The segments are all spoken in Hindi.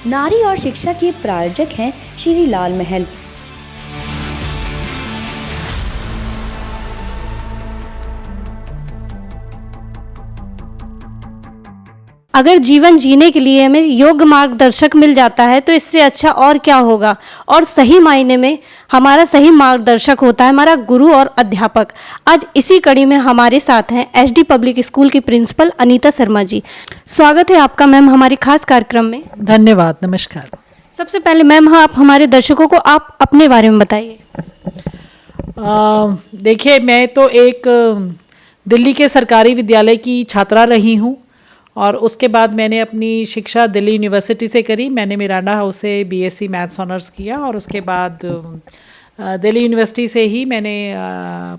नारी और शिक्षा के प्रायोजक हैं श्री लाल महल। अगर जीवन जीने के लिए हमें योग्य मार्गदर्शक मिल जाता है तो इससे अच्छा और क्या होगा। और सही मायने में हमारा सही मार्गदर्शक होता है हमारा गुरु और अध्यापक। आज इसी कड़ी में हमारे साथ हैं एसडी पब्लिक स्कूल की प्रिंसिपल अनीता शर्मा जी। स्वागत है आपका मैम हमारे खास कार्यक्रम में। धन्यवाद, नमस्कार। सबसे पहले मैम आप हमारे दर्शकों को आप अपने बारे में बताइए। देखिए, मैं तो एक दिल्ली के सरकारी विद्यालय की छात्रा रही हूँ और उसके बाद मैंने अपनी शिक्षा दिल्ली यूनिवर्सिटी से करी। मैंने मिरांडा हाउस से बीएससी मैथ्स ऑनर्स किया और उसके बाद दिल्ली यूनिवर्सिटी से ही मैंने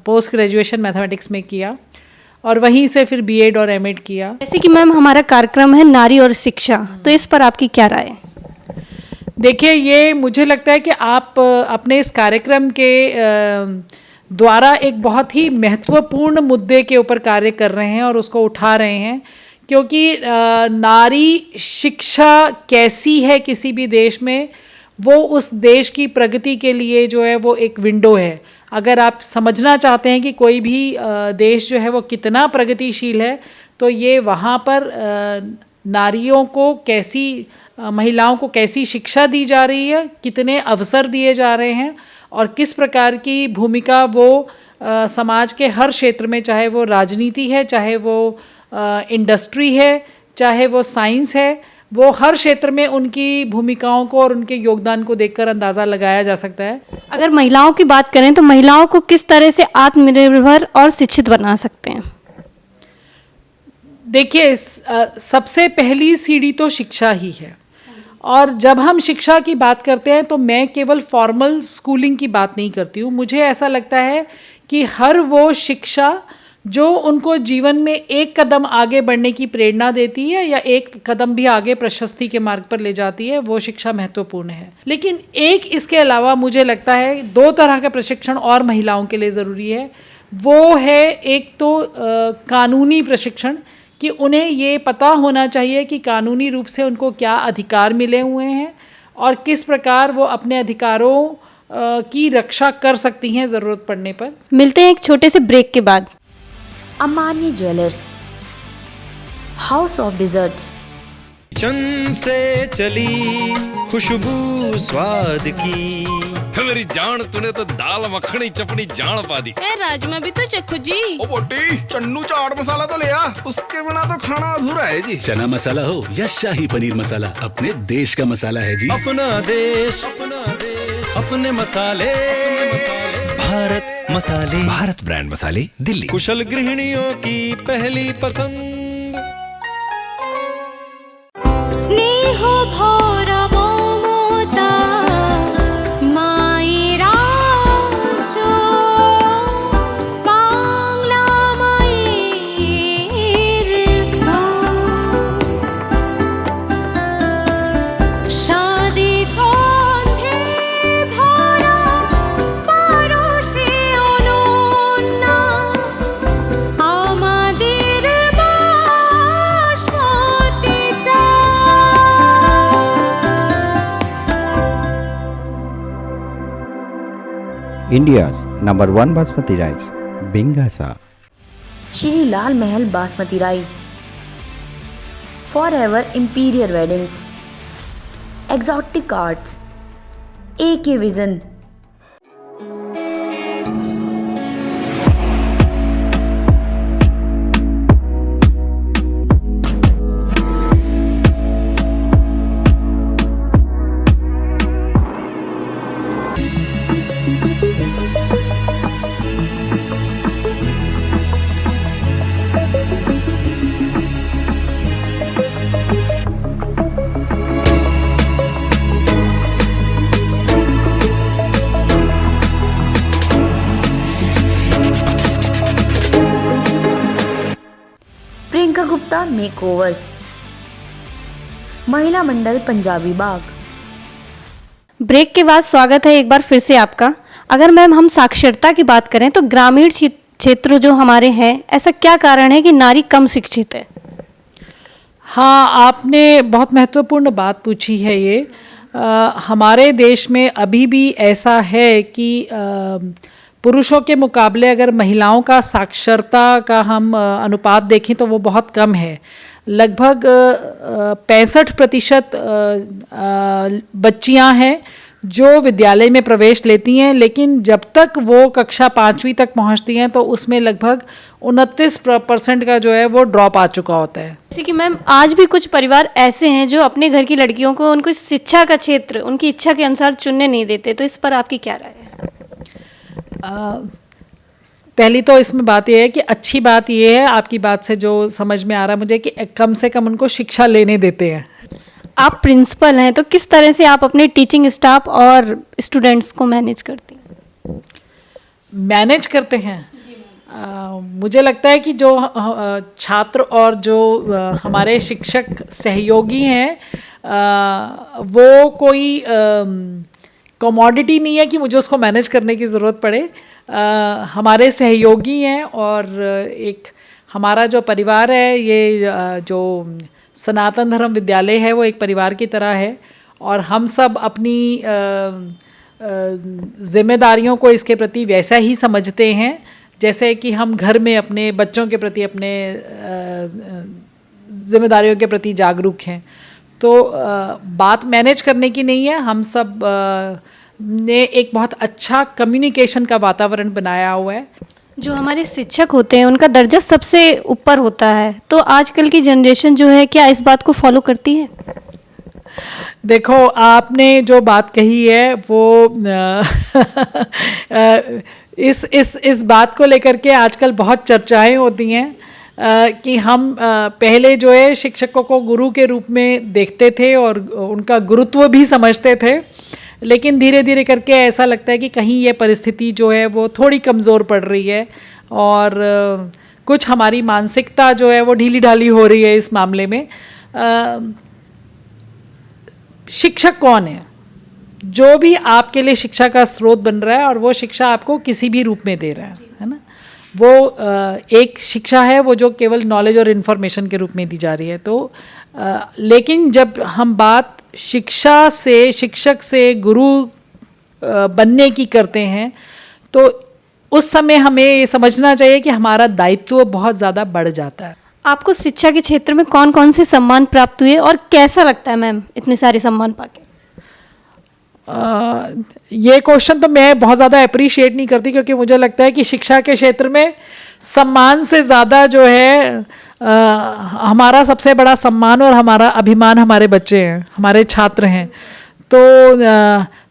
पोस्ट ग्रेजुएशन मैथमेटिक्स में किया और वहीं से फिर बीएड और एमएड किया। जैसे कि मैम हमारा कार्यक्रम है नारी और शिक्षा, तो इस पर आपकी क्या राय है? देखिए, ये मुझे लगता है कि आप अपने इस कार्यक्रम के द्वारा एक बहुत ही महत्वपूर्ण मुद्दे के ऊपर कार्य कर रहे हैं और उसको उठा रहे हैं, क्योंकि नारी शिक्षा कैसी है किसी भी देश में, वो उस देश की प्रगति के लिए जो है वो एक विंडो है। अगर आप समझना चाहते हैं कि कोई भी देश जो है वो कितना प्रगतिशील है, तो ये वहाँ पर नारियों को कैसी, महिलाओं को कैसी शिक्षा दी जा रही है, कितने अवसर दिए जा रहे हैं और किस प्रकार की भूमिका वो समाज के हर क्षेत्र में, चाहे वो राजनीति है, चाहे वो इंडस्ट्री है, चाहे वो साइंस है, वो हर क्षेत्र में उनकी भूमिकाओं को और उनके योगदान को देखकर अंदाज़ा लगाया जा सकता है। अगर महिलाओं की बात करें तो महिलाओं को किस तरह से आत्मनिर्भर और शिक्षित बना सकते हैं? देखिए, सबसे पहली सीढ़ी तो शिक्षा ही है। और जब हम शिक्षा की बात करते हैं तो मैं केवल फॉर्मल स्कूलिंग की बात नहीं करती हूँ। मुझे ऐसा लगता है कि हर वो शिक्षा जो उनको जीवन में एक कदम आगे बढ़ने की प्रेरणा देती है या एक कदम भी आगे प्रशस्ति के मार्ग पर ले जाती है, वो शिक्षा महत्वपूर्ण है। लेकिन एक इसके अलावा मुझे लगता है दो तरह का प्रशिक्षण और महिलाओं के लिए ज़रूरी है। वो है एक तो कानूनी प्रशिक्षण, कि उन्हें ये पता होना चाहिए कि कानूनी रूप से उनको क्या अधिकार मिले हुए हैं और किस प्रकार वो अपने अधिकारों की रक्षा कर सकती हैं ज़रूरत पड़ने पर। मिलते हैं एक छोटे से ब्रेक के बाद। अमानी ज्वेलर्स, हाउस ऑफ डिजर्ट्स। चंद से चली खुशबू स्वाद की, मेरी जान तूने तो दाल मखनी चपनी जान पा दी। राजमा भी तो चखो जी। ओ बोटी, चन्नू चाट मसाला तो ले आ, उसके बिना तो खाना अधूरा है जी। चना मसाला हो या शाही पनीर मसाला, अपने देश का मसाला है जी। अपना देश अपने मसाले, भारत मसाले, भारत ब्रांड मसाले, दिल्ली। कुशल गृहिणियों की पहली पसंद। स्नेह भरा ममता मायरा जो बांग्ला माয়ের शादी गंधे भरा পরশে অনন্যা আমাদের basmati India's #1 basmati rice, Bingasa. Shri Lal Mahal basmati rice, forever imperial weddings, exotic arts, AK vision. Priyanka Gupta makeovers, महिला मंडल पंजाबी बाग। ब्रेक के बाद स्वागत है एक बार फिर से आपका। अगर मैम हम साक्षरता की बात करें तो ग्रामीण क्षेत्र जो हमारे हैं, ऐसा क्या कारण है कि नारी कम शिक्षित है? हाँ, आपने बहुत महत्वपूर्ण बात पूछी है ये। हमारे देश में अभी भी ऐसा है कि पुरुषों के मुकाबले अगर महिलाओं का साक्षरता का हम अनुपात देखें तो वो बहुत कम है। लगभग 65% बच्चियां हैं जो विद्यालय में प्रवेश लेती हैं, लेकिन जब तक वो कक्षा 5वीं तक पहुंचती हैं तो उसमें लगभग 29% का जो है वो ड्रॉप आ चुका होता है। जैसे कि मैम आज भी कुछ परिवार ऐसे हैं जो अपने घर की लड़कियों को उनको शिक्षा का क्षेत्र उनकी इच्छा के अनुसार चुनने नहीं देते, तो इस पर आपकी क्या राय है? पहली तो इसमें बात यह है कि अच्छी बात यह है, आपकी बात से जो समझ में आ रहा है मुझे, कि कम से कम उनको शिक्षा लेने देते हैं। आप प्रिंसिपल हैं तो किस तरह से आप अपने टीचिंग स्टाफ और स्टूडेंट्स को मैनेज करती हैं? मैनेज करते हैं। मुझे लगता है कि जो छात्र और जो हमारे शिक्षक सहयोगी हैं वो कोई कमोडिटी नहीं है कि मुझे उसको मैनेज करने की ज़रूरत पड़े। हमारे सहयोगी हैं और एक हमारा जो परिवार है, ये जो सनातन धर्म विद्यालय है वो एक परिवार की तरह है और हम सब अपनी जिम्मेदारियों को इसके प्रति वैसा ही समझते हैं जैसे कि हम घर में अपने बच्चों के प्रति अपने जिम्मेदारियों के प्रति जागरूक हैं। तो बात मैनेज करने की नहीं है, हम सब ने एक बहुत अच्छा कम्युनिकेशन का वातावरण बनाया हुआ है। जो हमारे शिक्षक होते हैं उनका दर्जा सबसे ऊपर होता है, तो आजकल की जनरेशन जो है क्या इस बात को फॉलो करती है? देखो, आपने जो बात कही है वो इस बात को लेकर के आजकल बहुत चर्चाएं होती हैं कि हम पहले जो है शिक्षकों को गुरु के रूप में देखते थे और उनका गुरुत्व भी समझते थे, लेकिन धीरे धीरे करके ऐसा लगता है कि कहीं ये परिस्थिति जो है वो थोड़ी कमज़ोर पड़ रही है और कुछ हमारी मानसिकता जो है वो ढीली ढाली हो रही है इस मामले में। शिक्षक कौन है? जो भी आपके लिए शिक्षा का स्रोत बन रहा है और वो शिक्षा आपको किसी भी रूप में दे रहा है ना, वो एक शिक्षा है वो जो केवल नॉलेज और इन्फॉर्मेशन के रूप में दी जा रही है। तो लेकिन जब हम बात शिक्षा से, शिक्षक से गुरु बनने की करते हैं तो उस समय हमें ये समझना चाहिए कि हमारा दायित्व बहुत ज़्यादा बढ़ जाता है। आपको शिक्षा के क्षेत्र में कौन कौन से सम्मान प्राप्त हुए और कैसा लगता है मैम इतने सारे सम्मान पाके? ये क्वेश्चन तो मैं बहुत ज़्यादा अप्रिशिएट नहीं करती, क्योंकि मुझे लगता है कि शिक्षा के क्षेत्र में सम्मान से ज़्यादा जो है हमारा सबसे बड़ा सम्मान और हमारा अभिमान हमारे बच्चे हैं, हमारे छात्र हैं। तो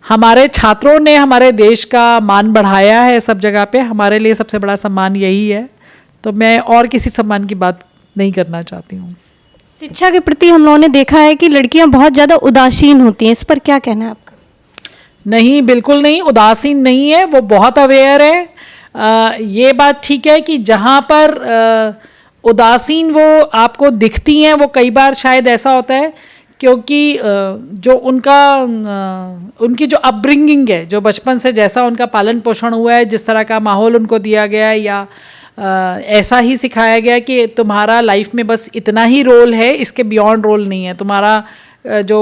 हमारे छात्रों ने हमारे देश का मान बढ़ाया है सब जगह पे, हमारे लिए सबसे बड़ा सम्मान यही है। तो मैं और किसी सम्मान की बात नहीं करना चाहती हूँ। शिक्षा के प्रति हम लोगों ने देखा है कि लड़कियां बहुत ज़्यादा उदासीन होती हैं, इस पर क्या कहना है आपका? नहीं, बिल्कुल नहीं, उदासीन नहीं है, वो बहुत अवेयर है। ये बात ठीक है कि जहाँ पर उदासीन वो आपको दिखती हैं वो कई बार शायद ऐसा होता है क्योंकि जो उनकी जो अपब्रिंगिंग है, जो बचपन से जैसा उनका पालन पोषण हुआ है, जिस तरह का माहौल उनको दिया गया है या ऐसा ही सिखाया गया कि तुम्हारा लाइफ में बस इतना ही रोल है, इसके बियॉन्ड रोल नहीं है, तुम्हारा जो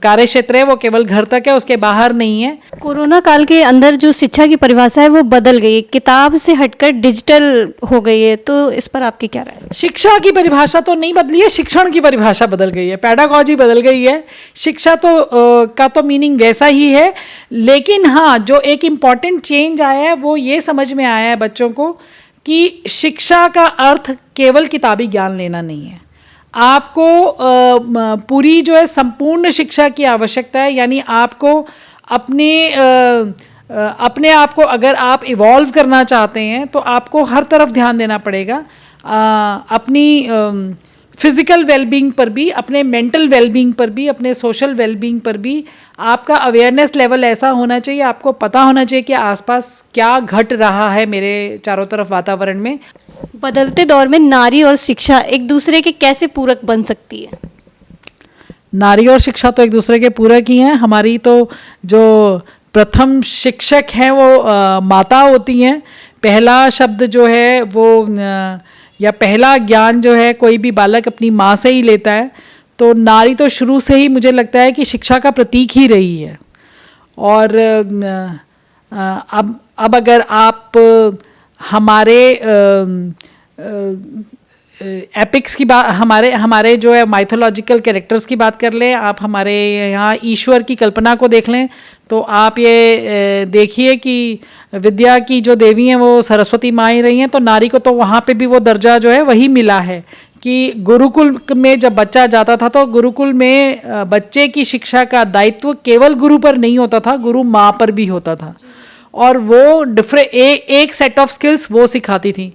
कार्य क्षेत्र है वो केवल घर तक है, उसके बाहर नहीं है। कोरोना काल के अंदर जो शिक्षा की परिभाषा है वो बदल गई है, किताब से हटकर डिजिटल हो गई है, तो इस पर आपकी क्या राय है? शिक्षा की परिभाषा तो नहीं बदली है, शिक्षण की परिभाषा बदल गई है, पैडागॉजी बदल गई है। शिक्षा तो का तो मीनिंग वैसा ही है, लेकिन हाँ, जो एक इम्पॉर्टेंट चेंज आया है वो ये समझ में आया है बच्चों को कि शिक्षा का अर्थ केवल किताबी ज्ञान लेना नहीं है, आपको पूरी जो है संपूर्ण शिक्षा की आवश्यकता है। यानी आपको अपने आप को अगर आप इवॉल्व करना चाहते हैं तो आपको हर तरफ ध्यान देना पड़ेगा, अपनी फिज़िकल वेलबींग पर भी, अपने मेंटल वेलबींग पर भी, अपने सोशल वेलबींग पर भी आपका अवेयरनेस लेवल ऐसा होना चाहिए, आपको पता होना चाहिए कि आसपास क्या घट रहा है मेरे चारों तरफ वातावरण में। बदलते दौर में नारी और शिक्षा एक दूसरे के कैसे पूरक बन सकती है? नारी और शिक्षा तो एक दूसरे के पूरक ही हैं। हमारी तो जो प्रथम शिक्षक हैं वो माता होती हैं। पहला शब्द जो है वो या पहला ज्ञान जो है कोई भी बालक अपनी माँ से ही लेता है, तो नारी तो शुरू से ही मुझे लगता है कि शिक्षा का प्रतीक ही रही है। और अब अगर आप हमारे एपिक्स की बात, हमारे जो है माइथोलॉजिकल कैरेक्टर्स की बात कर लें, आप हमारे यहाँ ईश्वर की कल्पना को देख लें, तो आप ये देखिए कि विद्या की जो देवी हैं वो सरस्वती माँ ही रही हैं। तो नारी को तो वहाँ पे भी वो दर्जा जो है वही मिला है कि गुरुकुल में जब बच्चा जाता था तो गुरुकुल में बच्चे की शिक्षा का दायित्व केवल गुरु पर नहीं होता था, गुरु माँ पर भी होता था, और वो एक सेट ऑफ स्किल्स वो सिखाती थी।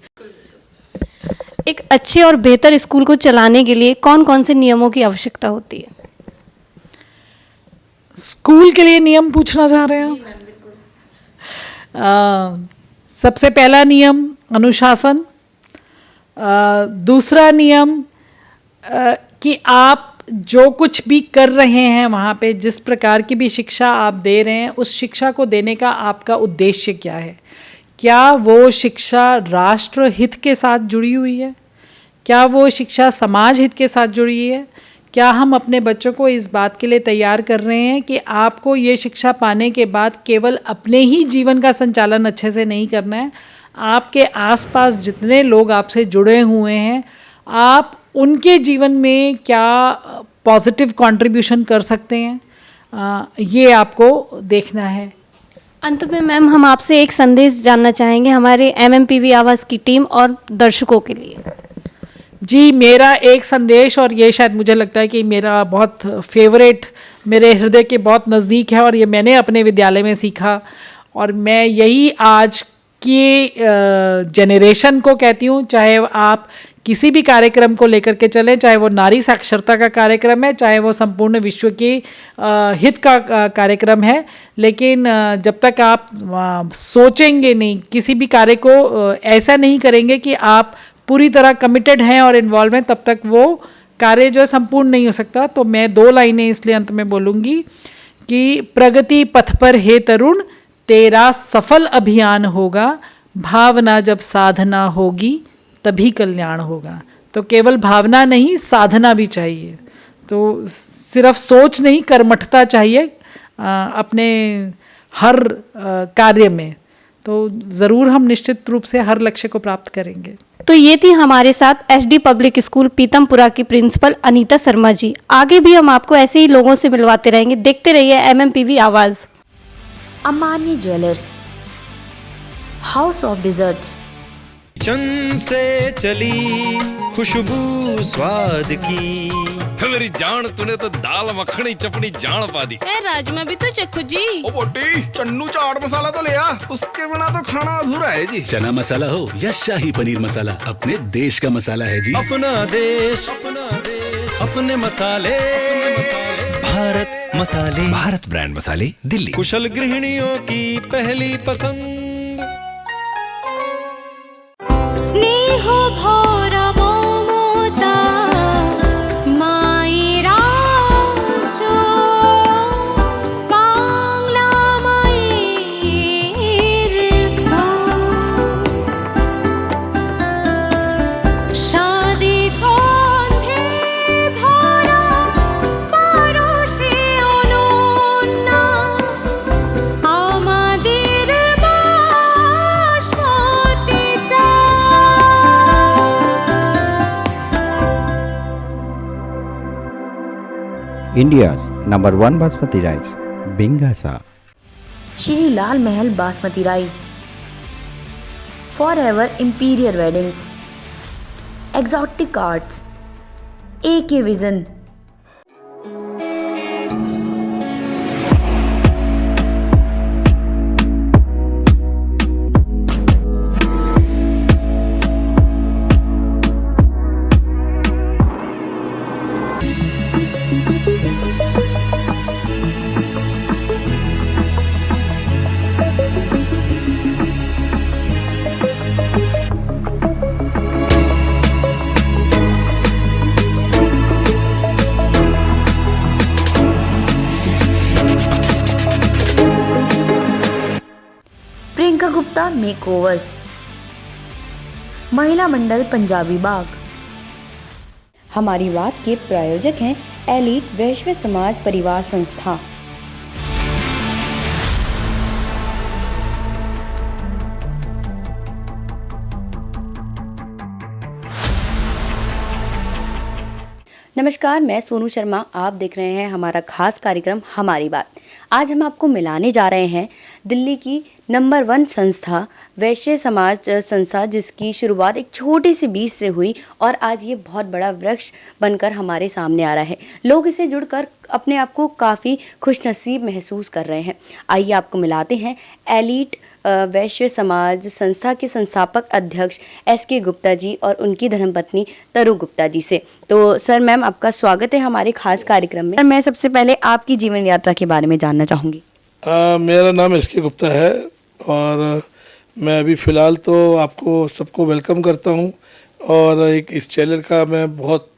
एक अच्छे और बेहतर स्कूल को चलाने के लिए कौन कौन से नियमों की आवश्यकता होती है? स्कूल के लिए नियम पूछना चाह रहे हैं आप? सबसे पहला नियम अनुशासन। दूसरा नियम कि आप जो कुछ भी कर रहे हैं वहाँ पे, जिस प्रकार की भी शिक्षा आप दे रहे हैं, उस शिक्षा को देने का आपका उद्देश्य क्या है? क्या वो शिक्षा राष्ट्र हित के साथ जुड़ी हुई है? क्या वो शिक्षा समाज हित के साथ जुड़ी है? क्या हम अपने बच्चों को इस बात के लिए तैयार कर रहे हैं कि आपको ये शिक्षा पाने के बाद केवल अपने ही जीवन का संचालन अच्छे से नहीं करना है, आपके आसपास जितने लोग आपसे जुड़े हुए हैं, आप उनके जीवन में क्या पॉजिटिव कंट्रीब्यूशन कर सकते हैं, ये आपको देखना है। अंत में मैम, हम आपसे एक संदेश जानना चाहेंगे हमारे MMPV आवाज़ की टीम और दर्शकों के लिए। जी, मेरा एक संदेश, और ये शायद मुझे लगता है कि मेरा बहुत फेवरेट, मेरे हृदय के बहुत नज़दीक है, और ये मैंने अपने विद्यालय में सीखा, और मैं यही आज की जनरेशन को कहती हूँ, चाहे आप किसी भी कार्यक्रम को लेकर के चलें, चाहे वो नारी साक्षरता का कार्यक्रम है, चाहे वो संपूर्ण विश्व की हित का कार्यक्रम है, लेकिन जब तक आप सोचेंगे नहीं, किसी भी कार्य को ऐसा नहीं करेंगे कि आप पूरी तरह कमिटेड हैं और इन्वॉल्व हैं, तब तक वो कार्य जो है संपूर्ण नहीं हो सकता। तो मैं 2 लाइनें इसलिए अंत में बोलूँगी कि प्रगति पथ पर हे तरुण, तेरा सफल अभियान होगा, भावना जब साधना होगी तभी कल्याण होगा। तो केवल भावना नहीं, साधना भी चाहिए। तो सिर्फ सोच नहीं, कर्मठता चाहिए अपने हर कार्य में, तो ज़रूर हम निश्चित रूप से हर लक्ष्य को प्राप्त करेंगे। तो ये थी हमारे साथ SD पब्लिक स्कूल पीतमपुरा की प्रिंसिपल अनीता शर्मा जी। आगे भी हम आपको ऐसे ही लोगों से मिलवाते रहेंगे। देखते रहिए MMPV आवाज़। अमानी ज्वेलर्स, हाउस ऑफ डिजर्ट्स। चंद से चली खुशबू स्वाद की, मेरी जान तूने तो दाल मखनी चपनी जान पा दी। राजमा भी तो चखो जी। ओ बोटी, चन्नू चाट मसाला तो ले आ, उसके बिना तो खाना अधूरा है जी। चना मसाला हो या शाही पनीर मसाला, अपने देश का मसाला है जी। अपना देश, अपने मसाले, भारत मसाले, भारत ब्रांड मसाले, दिल्ली। कुशल गृहिणियों की पहली पसंद। स्नेह भरा ममता मायेर आँचल, बांगला मायेर गान, স্বাদে গন্ধে ভরা পরশে অনন্য, আমাদের বাসমতি চাল। India's number 1 basmati rice, Bingasa. Shri Lal Mahal basmati rice, for ever imperial weddings, exotic arts, AK vision. Priyanka Gupta makeovers, महिला मंडल पंजाबी बाग। हमारी बात के प्रायोजक हैं एलीट वैश्य समाज परिवार संस्था। नमस्कार, मैं सोनू शर्मा। आप देख रहे हैं हमारा खास कार्यक्रम हमारी बात। आज हम आपको मिलाने जा रहे हैं दिल्ली की नंबर 1 संस्था वैश्य समाज संस्था, जिसकी शुरुआत एक छोटी सी बीज से हुई और आज ये बहुत बड़ा वृक्ष बनकर हमारे सामने आ रहा है। लोग इसे जुड़कर अपने आप को काफ़ी खुशनसीब महसूस कर रहे हैं। आइए आपको मिलाते हैं एलीट वैश्य समाज संस्था के संस्थापक अध्यक्ष SK गुप्ता जी और उनकी धर्मपत्नी तरु गुप्ता जी से। तो सर, मैम, आपका स्वागत है हमारे खास कार्यक्रम में। मैं सबसे पहले आपकी जीवन यात्रा के बारे में जानना चाहूँगी। मेरा नाम SK गुप्ता है और मैं अभी फ़िलहाल तो आपको सबको वेलकम करता हूं और एक इस चैनल का मैं बहुत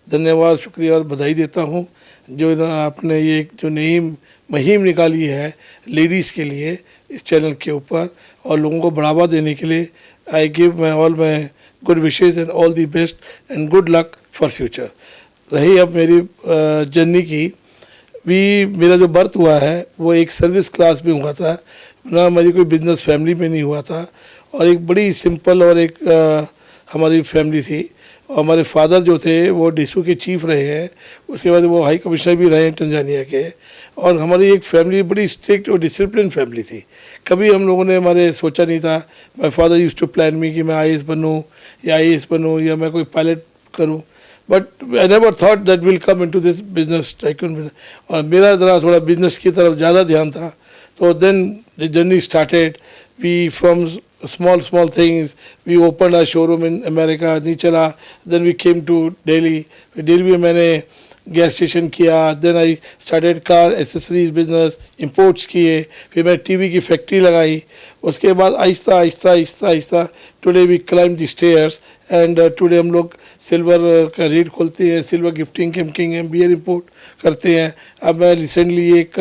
धन्यवाद, शुक्रिया और बधाई देता हूं जो आपने ये जो नई मुहिम निकाली है लेडीज़ के लिए इस चैनल के ऊपर और लोगों को बढ़ावा देने के लिए। I give my all my good wishes and all the best and good luck for future. रही अब मेरी जर्नी की, मेरा जो बर्थ हुआ है वो एक सर्विस क्लास में हुआ था ना, मेरी कोई बिजनेस फैमिली में नहीं हुआ था और एक बड़ी सिंपल और एक हमारी फैमिली थी। और हमारे फादर जो थे वो डिसू के चीफ रहे हैं, उसके बाद वो हाई कमिश्नर भी रहे हैं तंजानिया के। और हमारी एक फैमिली बड़ी स्ट्रिक्ट और डिसिप्लिन फैमिली थी। कभी हम लोगों ने हमारे सोचा नहीं था, my father used to plan me कि मैं IAS बनूँ या IAS बनूँ या मैं कोई पायलट करूँ, but I never thought that will come into this business tycoon business. और मेरा ज़रा थोड़ा बिजनेस की तरफ ज़्यादा ध्यान था। तो then the journey started. We from small things, we opened our showroom in America, नहीं चला। then we came to Delhi में मैंने गैस स्टेशन किया। then I started car accessories business, imports किए। फिर मैं TV की फैक्ट्री लगाई। उसके बाद आहिस्ता today we climb the stairs and today हम लोग सिल्वर का रेट खोलते हैं, सिल्वर गिफ्टिंग कैंपिंग है, बियर इंपोर्ट करते हैं। अब मैं रिसेंटली एक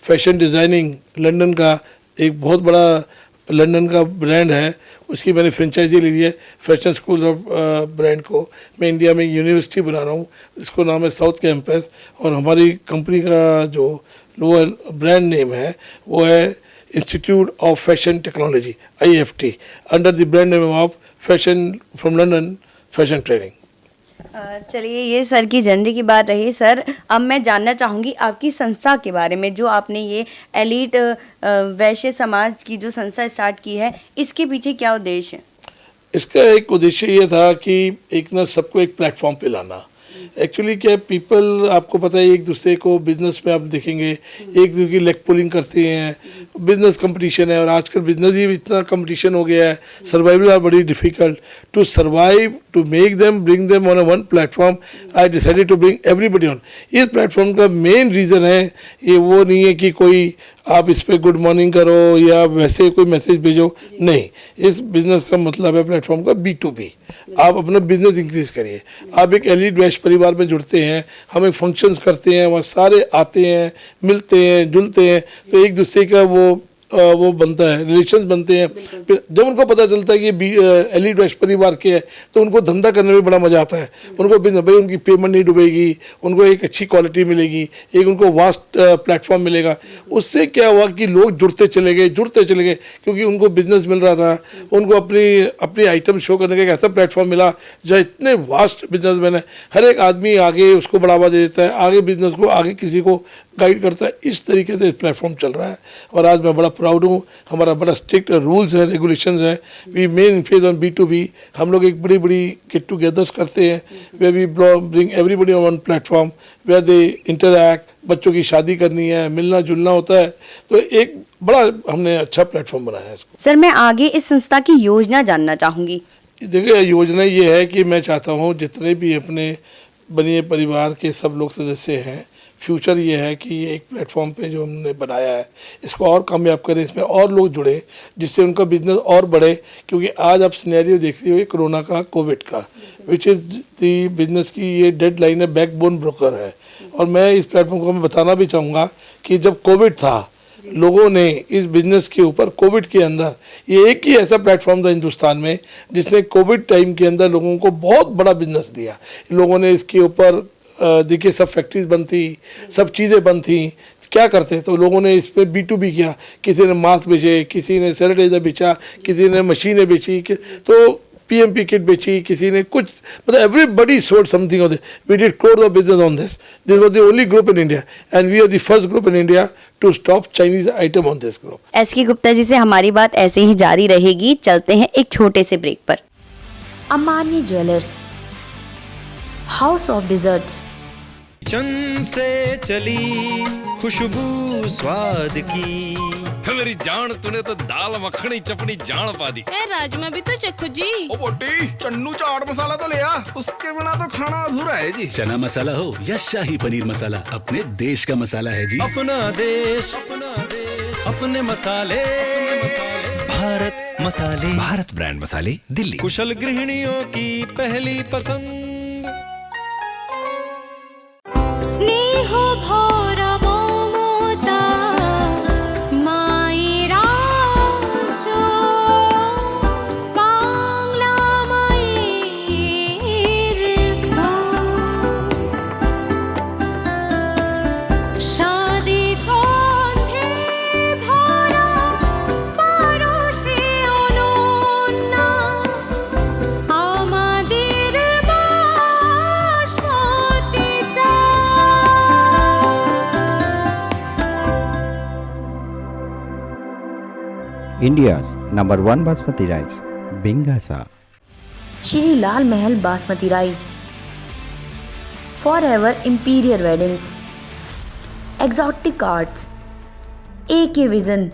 फैशन डिज़ाइनिंग लंदन का एक बहुत बड़ा लंदन का ब्रांड है, उसकी मैंने फ्रेंचाइजी ली है। फैशन स्कूल ऑफ ब्रांड को मैं इंडिया में यूनिवर्सिटी बना रहा हूँ, इसको नाम है साउथ कैंपस। और हमारी कंपनी का जो लोअर ब्रांड नेम है वो है institute of fashion technology IFT, under the brand name of fashion from London fashion training. चलिए, ये सर की जर्नी की बात रही। सर, अब मैं जानना चाहूँगी आपकी संस्था के बारे में, जो आपने ये एलीट वैश्य समाज की जो संस्था स्टार्ट की है, इसके पीछे क्या उद्देश्य है? इसका एक उद्देश्य ये था कि एक ना सबको एक प्लेटफॉर्म पे लाना। एक्चुअली क्या पीपल, आपको पता है, एक दूसरे को बिजनेस में आप देखेंगे एक दूसरे की लेग पुलिंग करते हैं, बिजनेस कंपटीशन है और आजकल बिजनेस ही इतना कंपटीशन हो गया है, सर्वाइवल आर बड़ी difficult to survive, to make them bring them on a one platform. I decided to bring everybody on. इस प्लेटफॉर्म का मेन रीज़न है ये वो नहीं है कि कोई आप इस पर गुड मॉर्निंग करो या वैसे कोई मैसेज भेजो, नहीं। इस बिज़नेस का मतलब है प्लेटफॉर्म का B2B। आप अपना बिजनेस इंक्रीज करिए। आप एक एलीट वैश्य परिवार में जुड़ते हैं, हम एक फंक्शंस करते हैं, वहाँ सारे आते हैं, मिलते हैं, जुलते हैं, तो एक दूसरे का वो बनता है, रिलेशंस बनते हैं। जब उनको पता चलता है कि एलीट वैश्य परिवार के है तो उनको धंधा करने में बड़ा मज़ा आता है। उनको भाई उनकी पेमेंट नहीं डूबेगी, उनको एक अच्छी क्वालिटी मिलेगी, एक उनको वास्ट प्लेटफॉर्म मिलेगा। उससे क्या हुआ कि लोग जुड़ते चले गए क्योंकि उनको बिजनेस मिल रहा था, उनको अपनी आइटम शो करने का एक ऐसा प्लेटफॉर्म मिला जहाँ इतने वास्ट बिजनेसमैन है, हर एक आदमी आगे उसको बढ़ावा दे देता है, आगे बिजनेस को आगे किसी को गाइड करता है। इस तरीके से प्लेटफॉर्म चल रहा है और आज मैं बड़ा प्राउड हूँ। हमारा बड़ा स्ट्रिक्ट रूल्स हैं, रेगुलेशंस हैं। We main phase on B2B। हम लोग एक बड़ी गेट टुगेदर्स करते हैं way we bring everybody on platform where they interact. बच्चों की शादी करनी है, मिलना जुलना होता है, तो एक बड़ा हमने अच्छा प्लेटफॉर्म बनाया है इसको। सर, मैं आगे इस संस्था की योजना जानना चाहूँगी। देखिए, योजना ये है कि मैं चाहता हूँ जितने भी अपने बनिए परिवार के सब लोग सदस्य हैं, फ्यूचर ये है कि ये एक प्लेटफॉर्म पे जो हमने बनाया है इसको और कामयाब करें, इसमें और लोग जुड़े जिससे उनका बिजनेस और बढ़े। क्योंकि आज आप सिनेरियो देख रही हो कोरोना का, कोविड का, विच इज़ दी बिजनेस की ये डेडलाइन है, बैकबोन ब्रोकर है। और मैं इस प्लेटफॉर्म को मैं बताना भी चाहूँगा कि जब कोविड था लोगों ने इस बिजनेस के ऊपर कोविड के अंदर, ये एक ही ऐसा प्लेटफॉर्म था हिंदुस्तान में जिसने कोविड टाइम के अंदर लोगों को बहुत बड़ा बिजनेस दिया। लोगों ने इसके ऊपर देखिए सब फैक्ट्रीज बंद थी, सब चीज़ें बंद थी, क्या करते तो लोगों ने इस पर B2B किया। किसी ने मास्क बेचे, किसी ने सैनिटाइजर बेचा, किसी ने मशीनें बेची, तो PMP किट बेची, किसी ने कुछ, मतलब everybody sold something of this. We did crores of business on this. This was the only group in India and we are the first group in India to stop Chinese item on this group. SK Gupta ji से हमारी बात ऐसे ही जारी रहेगी। चलते हैं एक छोटे से ब्रेक पर। अमानी ज्वेलर्स, हाउस ऑफ डिजर्ट्स। चंद से चली खुशबू स्वाद की, मेरी जान तूने तो दाल मखनी चपनी जान पा दी। राजमा भी तो चखो जी। ओ बोटी, चन्नू चाट मसाला तो ले आ, उसके बिना तो खाना अधूरा है जी। चना मसाला हो या शाही पनीर मसाला, अपने देश का मसाला है जी। अपना देश, अपने मसाले, भारत मसाले, भारत ब्रांड मसाले, दिल्ली। कुशल गृहिणियों की पहली पसंद। स्नेह भरा ममता मायेर आँचल, बांगला मायेर গান, স্বাদে গন্ধে ভরা পরশে অনন্যা, আমাদের বাসমতি চাল। India's number 1 basmati rice, Bingasa. Shri Lal Mahal basmati rice, for ever imperial weddings, exotic arts, AK vision.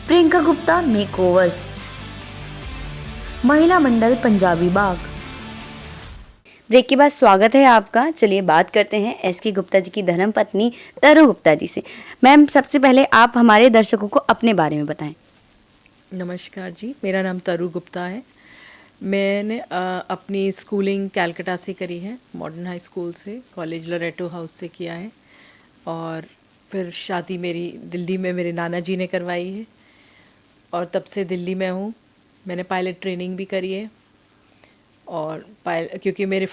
Priyanka Gupta makeovers, महिला मंडल पंजाबी बाग। ब्रेक के बाद स्वागत है आपका। चलिए बात करते हैं SK गुप्ता जी की धर्मपत्नी तरु गुप्ता जी से। मैम, सबसे पहले आप हमारे दर्शकों को अपने बारे में बताएं। नमस्कार जी, मेरा नाम तरु गुप्ता है। मैंने अपनी स्कूलिंग कलकत्ता से करी है, मॉडर्न हाई स्कूल से, कॉलेज लोरेटो हाउस से किया है, और फिर शादी मेरी दिल्ली में मेरे नाना जी ने करवाई है, और तब से दिल्ली में हूँ। मैंने पायलट ट्रेनिंग भी करी है, और क्योंकि मेरे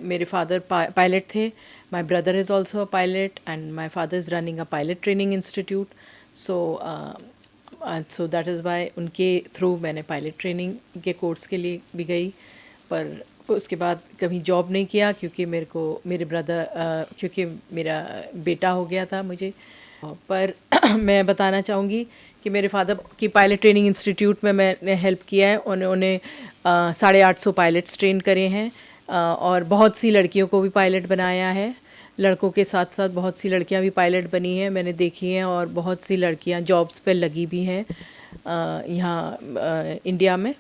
मेरे फादर पायलट थे, my brother is also a pilot and my father is running a pilot training institute, so that is why उनके थ्रू मैंने पायलट ट्रेनिंग के कोर्स के लिए भी गई। पर उसके बाद कभी जॉब नहीं किया क्योंकि क्योंकि मेरा बेटा हो गया था मुझे। पर मैं बताना चाहूँगी कि मेरे फादर की पायलट ट्रेनिंग इंस्टीट्यूट में मैंने हेल्प किया है। उन्होंने 850 पायलट्स ट्रेन करे हैं, और बहुत सी लड़कियों को भी पायलट बनाया है। लड़कों के साथ साथ बहुत सी लड़कियां भी पायलट बनी हैं, मैंने देखी हैं, और बहुत सी लड़कियां जॉब्स पे लगी भी हैं यहाँ इंडिया में।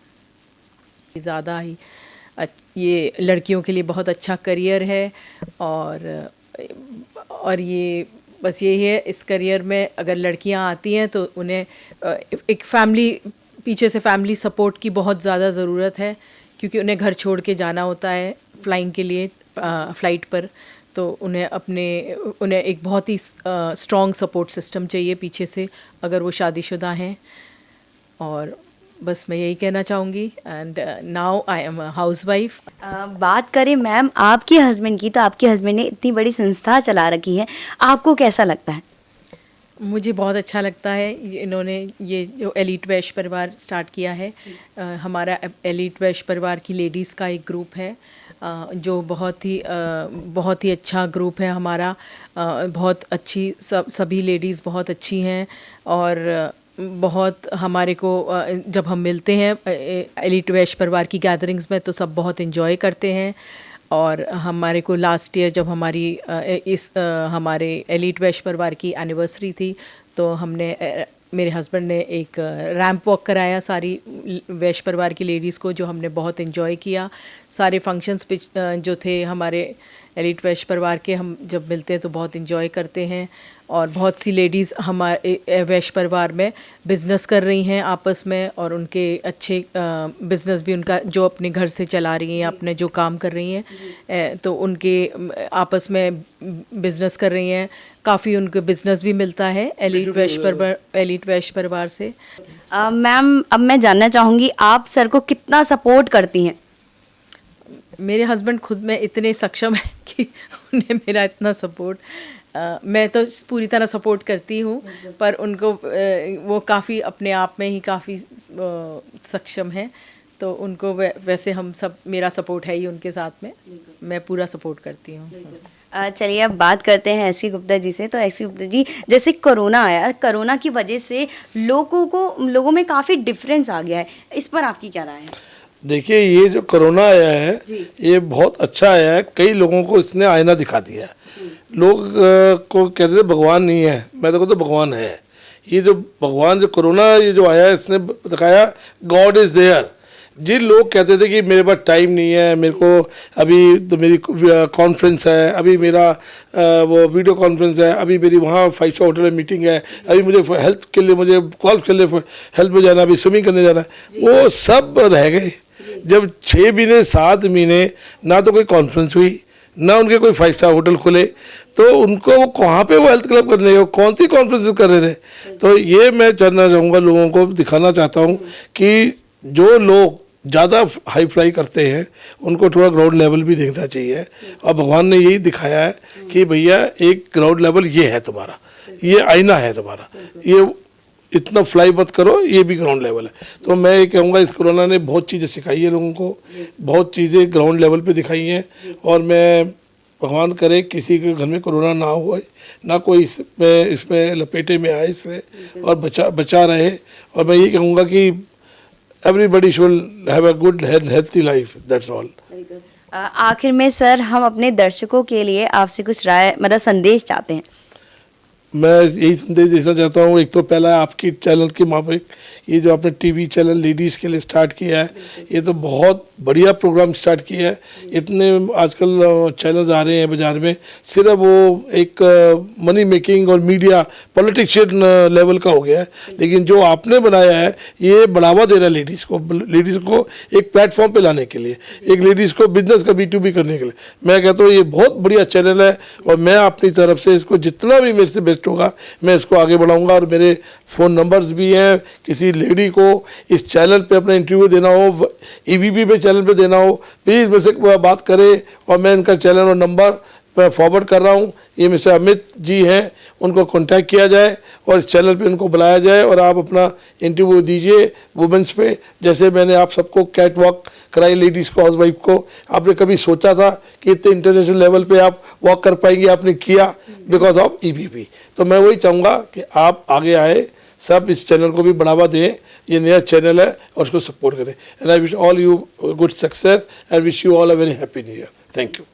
ज़्यादा ही ये लड़कियों के लिए बहुत अच्छा करियर है, और ये बस यही है, इस करियर में अगर लड़कियां आती हैं तो उन्हें एक पीछे से फैमिली सपोर्ट की बहुत ज़्यादा ज़रूरत है, क्योंकि उन्हें घर छोड़ के जाना होता है फ्लाइंग के लिए, फ़्लाइट पर। तो उन्हें एक बहुत ही स्ट्रॉन्ग सपोर्ट सिस्टम चाहिए पीछे से, अगर वो शादीशुदा हैं। और बस मैं यही कहना चाहूँगी। And now I am a house wife. बात करें मैम आपके हस्बैंड की, तो आपके हस्बैंड ने इतनी बड़ी संस्था चला रखी है, आपको कैसा लगता है? मुझे बहुत अच्छा लगता है। इन्होंने ये जो एलीट वैश्य परिवार स्टार्ट किया है, हमारा एलीट वैश्य परिवार की लेडीज़ का एक ग्रुप है, जो बहुत ही अच्छा ग्रुप है हमारा। बहुत अच्छी सभी लेडीज़ बहुत अच्छी हैं, और बहुत हमारे को जब हम मिलते हैं एलिट वैश्य परिवार की गैदरिंग्स में तो सब बहुत इन्जॉय करते हैं। और हमारे को लास्ट ईयर जब हमारे एलिट वैश्य परिवार की एनिवर्सरी थी तो हमने मेरे हस्बैंड ने एक रैंप वॉक कराया सारी वैश्य परिवार की लेडीज़ को, जो हमने बहुत इन्जॉय किया। सारे फंक्शंस पे जो थे हमारे एलिट वैश्य परिवार के, हम जब मिलते हैं तो बहुत इन्जॉय करते हैं। और बहुत सी लेडीज़ हमारे वैश्य परिवार में बिज़नेस कर रही हैं आपस में, और उनके अच्छे बिज़नेस भी उनका जो अपने घर से चला रही हैं, अपने जो काम कर रही हैं, तो उनके आपस में बिज़नेस कर रही हैं। काफ़ी उनको बिज़नेस भी मिलता है एलिट वैश्य परिवार से। मैम अब मैं जानना चाहूँगी आप सर को कितना सपोर्ट करती हैं? मेरे हस्बैंड खुद में इतने सक्षम हैं कि उन्हें मेरा इतना सपोर्ट, मैं तो पूरी तरह सपोर्ट करती हूँ, पर उनको वो काफ़ी अपने आप में ही काफ़ी सक्षम हैं, तो उनको वैसे हम सब, मेरा सपोर्ट है ही उनके साथ में, मैं पूरा सपोर्ट करती हूँ। चलिए अब बात करते हैं एसके गुप्ता जी से। तो एसके गुप्ता जी, जैसे कोरोना आया, कोरोना की वजह से लोगों में काफ़ी डिफरेंस आ गया है, इस पर आपकी क्या राय है? देखिए, ये जो कोरोना आया है ये बहुत अच्छा आया है। कई लोगों को इसने आईना दिखा दिया है। लोग को कहते थे भगवान नहीं है, मैं तो कहता हूँ भगवान है। ये जो भगवान, जो कोरोना ये जो आया है, इसने दिखाया गॉड इज़ देयर। जिन लोग कहते थे कि मेरे पास टाइम नहीं है, मेरे को अभी तो मेरी कॉन्फ्रेंस है, अभी मेरा वो वीडियो कॉन्फ्रेंस है, अभी मेरी वहाँ 5 स्टार होटल में मीटिंग है, अभी मुझे हेल्थ के लिए मुझे कॉल के लिए हेल्थ में जाना, अभी स्विमिंग करने जाना है, वो सब रह गए। जब 6 महीने 7 महीने ना तो कोई कॉन्फ्रेंस हुई, ना उनके कोई 5 स्टार होटल खुले, तो उनको वो कहाँ पे वो हेल्थ क्लब करने गए, कौन सी कॉन्फ्रेंस कर रहे थे? तो ये मैं जानना चाहूँगा, लोगों को दिखाना चाहता हूँ कि जो लोग ज़्यादा हाई फ्लाई करते हैं उनको थोड़ा ग्राउंड लेवल भी देखना चाहिए। और भगवान ने यही दिखाया है कि भैया एक ग्राउंड लेवल ये है तुम्हारा, ये आईना है तुम्हारा, ये इतना फ्लाई मत करो, ये भी ग्राउंड लेवल है। तो मैं ये कहूँगा, इस कोरोना ने बहुत चीज़ें सिखाई है लोगों को, बहुत चीज़ें ग्राउंड लेवल पे दिखाई हैं। और मैं भगवान करे किसी के घर में कोरोना ना हो, ना कोई इसमें लपेटे में आए इससे, और बचा रहे। और मैं ये कहूँगा कि everybody should have a good healthy life, that's all. आखिर में सर, हम अपने दर्शकों के लिए आपसे कुछ राय, मतलब संदेश चाहते हैं। मैं यही संदेश देना चाहता हूँ। एक तो पहला आपकी चैनल के माफिक, ये जो आपने टीवी चैनल लेडीज़ के लिए स्टार्ट किया है, ये तो बहुत बढ़िया प्रोग्राम स्टार्ट किया है। इतने आजकल चैनल्स आ रहे हैं बाज़ार में, सिर्फ वो एक मनी मेकिंग और मीडिया पॉलिटिशियन लेवल का हो गया है। लेकिन जो आपने बनाया है ये बढ़ावा दे रहा है लेडीज़ को एक प्लेटफॉर्म पे लाने के लिए, एक लेडीज़ को बिजनेस का B2B करने के लिए। मैं कहता हूँ ये बहुत बढ़िया चैनल है, और मैं अपनी तरफ से इसको जितना भी मेरे से बेस्ट होगा मैं इसको आगे बढ़ाऊंगा। और मेरे फ़ोन नंबर्स भी हैं, किसी लेडी को इस चैनल पे अपना इंटरव्यू देना हो, EBP पे चैनल पे देना हो, प्लीज़ मुझसे बात करें। और मैं इनका चैनल और नंबर मैं फॉरवर्ड कर रहा हूँ, ये मिस्टर अमित जी हैं, उनको कांटेक्ट किया जाए और इस चैनल पे उनको बुलाया जाए, और आप अपना इंटरव्यू दीजिए वुमेंस पे। जैसे मैंने आप सबको कैट वॉक कराई लेडीज़ को, हाउसवाइफ को, आपने कभी सोचा था कि इतने इंटरनेशनल लेवल पे आप वॉक कर पाएंगे? आपने किया बिकॉज ऑफ EBP। तो मैं वही चाहूँगा कि आप आगे आए, सब इस चैनल को भी बढ़ावा दें, ये नया चैनल है और उसको सपोर्ट करें। And I wish all you good success and wish you all a very happy new year. Thank you.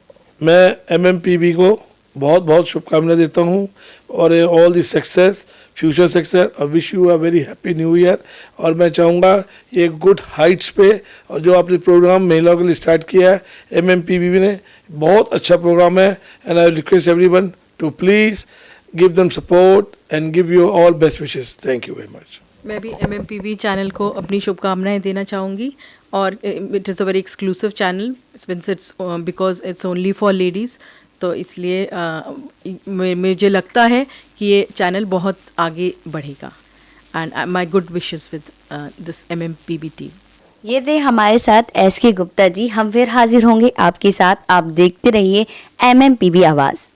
मैं MMPB को बहुत बहुत शुभकामनाएं देता हूँ, और all the success, future success, और wish you a very happy new year. और मैं चाहूँगा ये गुड हाइट्स पे, और जो आपने प्रोग्राम महिलाओं के लिए स्टार्ट किया है MMPB ने, बहुत अच्छा प्रोग्राम है। And I request everyone to please give them support and give you all best wishes. Thank you very much. मैं भी MMPB चैनल को अपनी शुभकामनाएं देना चाहूँगी, और it is a very exclusive channel because it's only for ladies. तो इसलिए मुझे लगता है कि ये चैनल बहुत आगे बढ़ेगा। And my good wishes with this MMPB team. ये थे हमारे साथ एसके गुप्ता जी। हम फिर हाजिर होंगे आपके साथ। आप देखते रहिए MMPB आवाज़।